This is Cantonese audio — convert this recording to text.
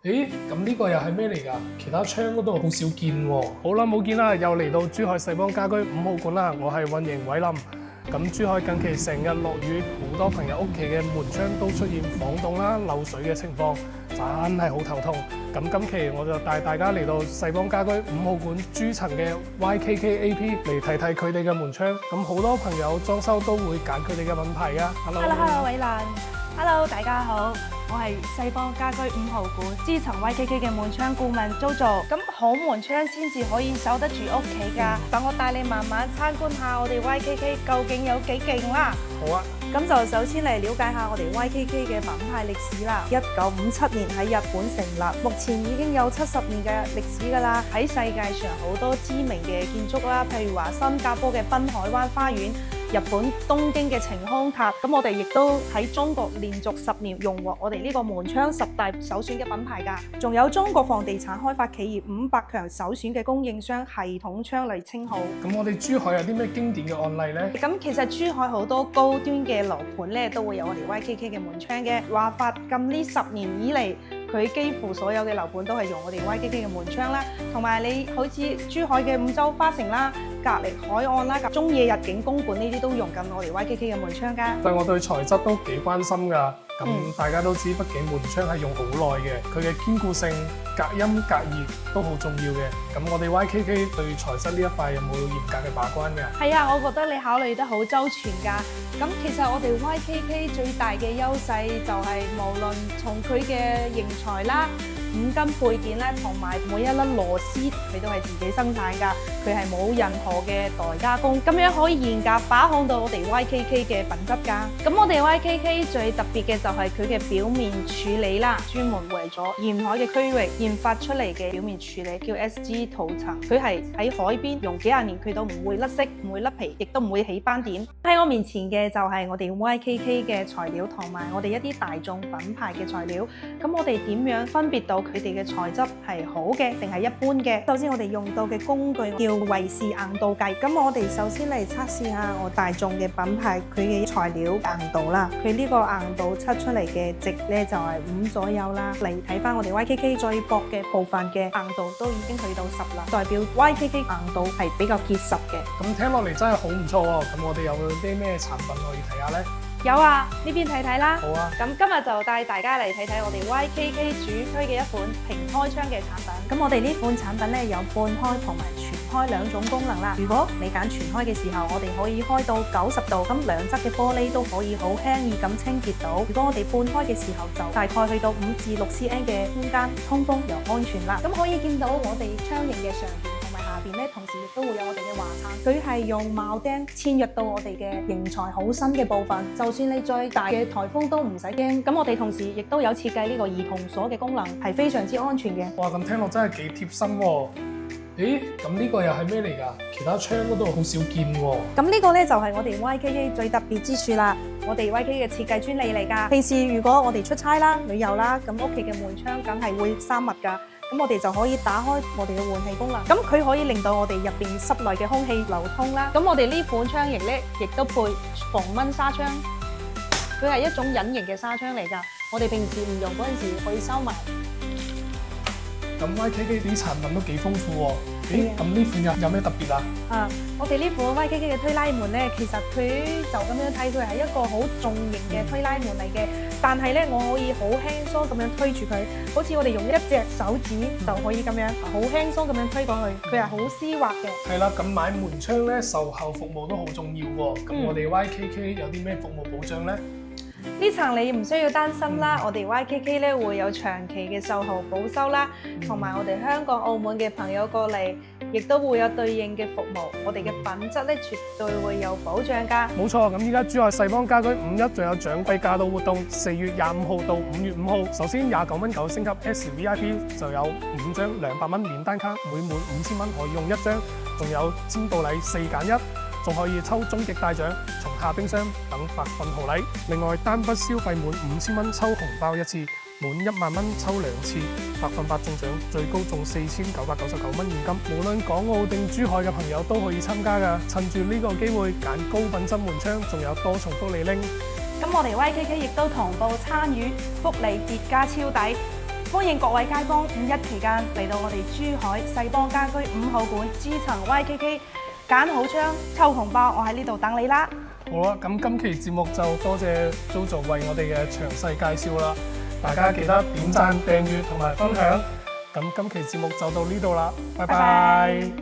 咦，咁呢個又係咩嚟㗎？其他窗嗰度好少見喎。好耐冇見啦，又嚟到珠海世邦家居5號館啦。我係運營偉林。咁珠海近期成日落雨，好多朋友屋企嘅門窗都出現晃動啦、漏水嘅情況，真係好頭痛。咁今期我就帶大家嚟到世邦家居5號館珠層嘅 YKKAP 嚟睇睇佢哋嘅門窗。咁好多朋友裝修都會揀佢哋嘅品牌㗎。Hello，偉蘭。Hello， 大家好。我係世邦家居5號館珠層 YKK 嘅門窗顧問 Jojo。咁好門窗先至可以守得住屋企㗎。等我帶你慢慢參觀下我哋 YKK 究竟有幾勁啦。好啊。咁就首先嚟了解下我哋 YKK 嘅品牌歷史啦。1957年喺日本成立，目前已經有70年嘅歷史㗎啦。喺世界上好多知名嘅建築啦，譬如話新加坡嘅濱海灣花園。日本東京嘅晴空塔，咁我哋亦都喺中國連續10年榮獲我哋呢個門窗10大首選嘅品牌㗎，仲有中國房地產開發企業500強首選嘅供應商系統窗嚟稱號。咁我哋珠海有啲咩經典嘅案例呢？咁其實珠海好多高端嘅樓盤咧，都會有我哋 YKK 嘅門窗嘅。話法咁呢10年以嚟，佢幾乎所有嘅樓盤都係用我哋 YKK 嘅門窗啦，同埋你好似珠海嘅五洲花城啦、隔離海岸啦、中野日景公館呢啲都用緊我哋 YKK 嘅門窗㗎。但我對材質都幾關心㗎。咁大家都知，畢竟門窗係用好耐嘅，佢嘅堅固性、隔音、隔熱都好重要嘅。咁我哋 YKK 對材質呢一塊有冇嚴格嘅把關㗎？係啊，我覺得你考慮得好周全㗎。咁其實我哋 YKK 最大嘅優勢就係無論從佢嘅型材啦、五金配件咧，同埋每一粒螺絲，佢都係自己生產㗎，佢係冇任何嘅代加工，咁樣可以嚴格把控到我哋 YKK 嘅品質㗎。咁我哋 YKK 最特別嘅就係佢嘅表面處理啦，專門為咗沿海嘅區域研發出嚟嘅表面處理，叫 SG 塗層。佢係喺海邊用幾廿年，佢都唔會甩色、唔會甩皮，亦都唔會起斑點。喺我面前嘅就係我哋 YKK 嘅材料，同埋我哋一啲大眾品牌嘅材料。咁我哋點樣分別到佢哋嘅材質係好嘅定係一般嘅？首先我哋用到嘅工具叫維氏硬度計。咁我哋首先嚟測試下我大眾嘅品牌佢嘅材料硬度啦。佢呢個硬度測出嚟嘅值咧就係5左右啦。嚟睇翻我哋 YKK 最薄嘅部分嘅硬度都已經去到10啦，代表 YKK 硬度係比較結實嘅。咁聽落嚟真係好唔錯喎。咁我哋有啲咩產品可以睇下呢？有啊，呢邊睇睇啦。好啊。咁今日就帶大家嚟睇睇我哋 YKK 主推嘅一款平開窗嘅產品。咁我哋呢款產品咧有半開同埋全開兩種功能啦。如果你揀全開嘅時候，我哋可以開到90度，咁兩側嘅玻璃都可以好輕易咁清潔到。如果我哋半開嘅時候，就大概去到5至6 cm 嘅空間，通風又安全啦。咁可以見到我哋窗型嘅上邊同埋下邊咧，同時亦都會有我哋嘅華撐，佢係用鉚釘嵌入到我哋嘅型材好深嘅部分，就算你再大嘅颱風都唔使驚。咁我哋同時亦都有設計呢個兒童鎖嘅功能，係非常之安全嘅。哇，咁聽落真係幾貼心喎。咦，咁呢個又係咩嚟㗎？其他窗嗰度好少見喎。咁呢個咧就係我哋 YKK 最特別之處啦。我哋 YKK 嘅設計專利嚟㗎。平時如果我哋出差啦、旅遊啦，咁屋企嘅門窗梗係會閂密㗎。咁我哋就可以打開我哋嘅換氣功能，咁佢可以令到我哋入邊室內嘅空氣流通啦。咁我哋呢款窗型咧，亦都配防蚊紗窗，佢係一種隱形嘅紗窗嚟㗎。我哋平時唔用嗰陣時可以收埋。咁 YKK 啲產品都幾豐富喎。咦，咁呢款有咩特別啊？我哋呢款 YKK 嘅推拉門咧，其實佢就咁樣睇，佢係一個好重型嘅推拉門嚟嘅。但係咧，我可以好輕鬆咁樣推住佢，好似我哋用一隻手指就可以咁樣好輕鬆咁樣推過去，佢係好絲滑嘅。係啦，咁買門窗咧，售後服務都好重要喎。咁我哋 YKK 有啲咩服務保障咧？呢層你唔需要擔心啦，我哋 YKK 咧會有長期嘅售後保修啦，同埋我哋香港、澳門嘅朋友過嚟，亦都會有對應嘅服務。我哋嘅品質咧絕對會有保障㗎。冇錯，咁依家珠海世邦家居5.1仲有獎貴駕到活動，4月25號到5月5號。首先29蚊9升級 SVIP 就有5張200蚊免單卡，每滿5000蚊可以用1張，仲有尖道禮4揀1。仲可以抽終極大獎、松下冰箱等白份豪禮。另外，單筆消費滿5000蚊抽紅包1次，滿1萬蚊抽2次，百分百中獎，最高中4999蚊現金。無論港澳定珠海嘅朋友都可以參加㗎。趁住呢個機會揀高品質門窗，仲有多重福利拎。咁我哋 YKK 亦都同步參與福利疊加超抵。歡迎各位街坊五一期間嚟到我哋珠海世邦家居5號館 G 層 YKK 揀好槍抽紅包，我喺呢度等你啦！好啦，咁今期節目就多謝 Jojo 為我哋嘅詳細介紹啦，大家記得點讚、訂閱同埋分享。咁今期節目就到呢度啦，拜拜。